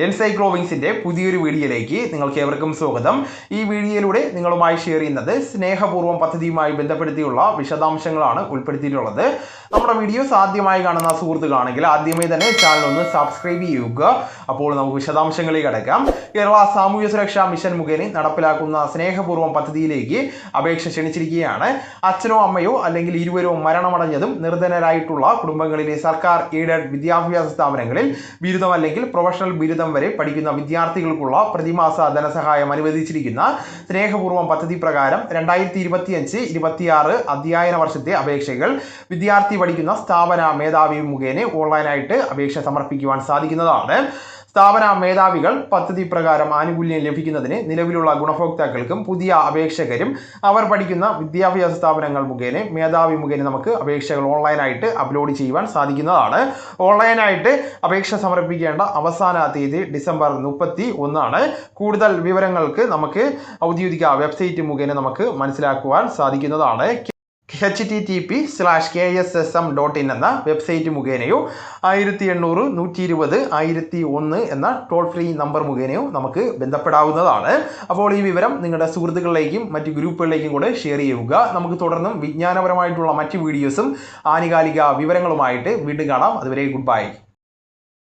എൻസൈക്ലോവിങ്സിന്റെ പുതിയൊരു വീഡിയോയിലേക്ക് നിങ്ങൾക്ക് ഏവർക്കും സ്വാഗതം. ഈ വീഡിയോയിലൂടെ നിങ്ങളുമായി ഷെയർ ചെയ്യുന്നത് സ്നേഹപൂർവ്വം പദ്ധതിയുമായി ബന്ധപ്പെടുത്തിയുള്ള വിശദാംശങ്ങളാണ് ഉൾപ്പെടുത്തിയിട്ടുള്ളത്. നമ്മുടെ വീഡിയോസ് ആദ്യമായി കാണുന്ന സുഹൃത്തുക്കളാണെങ്കിൽ ആദ്യമേ തന്നെ ചാനൽ ഒന്ന് സബ്സ്ക്രൈബ് ചെയ്യുക. അപ്പോൾ നമുക്ക് വിശദാംശങ്ങളിലേക്ക് കടക്കാം. കേരള സാമൂഹ്യ സുരക്ഷാ മിഷൻ മുഖേന നടപ്പിലാക്കുന്ന സ്നേഹപൂർവ്വം പദ്ധതിയിലേക്ക് അപേക്ഷ ക്ഷണിച്ചിരിക്കുകയാണ്. അച്ഛനോ അമ്മയോ അല്ലെങ്കിൽ ഇരുവരും മരണമടഞ്ഞതും നിർധനരായിട്ടുള്ള കുടുംബങ്ങളിലെ സർക്കാർ എയ്ഡഡ് വിദ്യാഭ്യാസ സ്ഥാപനങ്ങളിൽ ബിരുദം അല്ലെങ്കിൽ പ്രൊഫഷണൽ ബിരുദം വരെ പഠിക്കുന്ന വിദ്യാർത്ഥികൾക്കുള്ള പ്രതിമാസ ധനസഹായം അനുവദിച്ചിരിക്കുന്ന സ്നേഹപൂർവ്വം പദ്ധതി പ്രകാരം 2025-26 അധ്യയന വർഷത്തെ അപേക്ഷകൾ വിദ്യാർത്ഥി പഠിക്കുന്ന സ്ഥാപന മേധാവി മുഖേന ഓൺലൈനായിട്ട് അപേക്ഷ സമർപ്പിക്കുവാൻ സാധിക്കുന്നതാണ്. സ്ഥാപന മേധാവികൾ പദ്ധതി പ്രകാരം ആനുകൂല്യം ലഭിക്കുന്നതിന് നിലവിലുള്ള ഗുണഭോക്താക്കൾക്കും പുതിയ അപേക്ഷകരും അവർ പഠിക്കുന്ന വിദ്യാഭ്യാസ സ്ഥാപനങ്ങൾ മുഖേന മേധാവി മുഖേന നമുക്ക് അപേക്ഷകൾ ഓൺലൈനായിട്ട് അപ്ലോഡ് ചെയ്യുവാൻ സാധിക്കുന്നതാണ്. ഓൺലൈനായിട്ട് അപേക്ഷ സമർപ്പിക്കേണ്ട അവസാന തീയതി ഡിസംബർ 31 കൂടുതൽ വിവരങ്ങൾക്ക് നമുക്ക് ഔദ്യോഗിക വെബ്സൈറ്റ് മുഖേന നമുക്ക് മനസ്സിലാക്കുവാൻ സാധിക്കുന്നതാണ്. http://kssm.in എന്ന വെബ്സൈറ്റ് മുഖേനയോ 1800 120 1001 എന്ന ടോൾ ഫ്രീ നമ്പർ മുഖേനയോ നമുക്ക് ബന്ധപ്പെടാവുന്നതാണ്. അപ്പോൾ ഈ വിവരം നിങ്ങളുടെ സുഹൃത്തുക്കളിലേക്കും മറ്റ് ഗ്രൂപ്പുകളിലേക്കും കൂടെ ഷെയർ ചെയ്യുക. നമുക്ക് തുടർന്നും വിജ്ഞാനപരമായിട്ടുള്ള മറ്റ് വീഡിയോസും ആനുകാലിക വിവരങ്ങളുമായിട്ട് വീണ്ടും കാണാം. അതുവരെ ഗുഡ് ബൈ.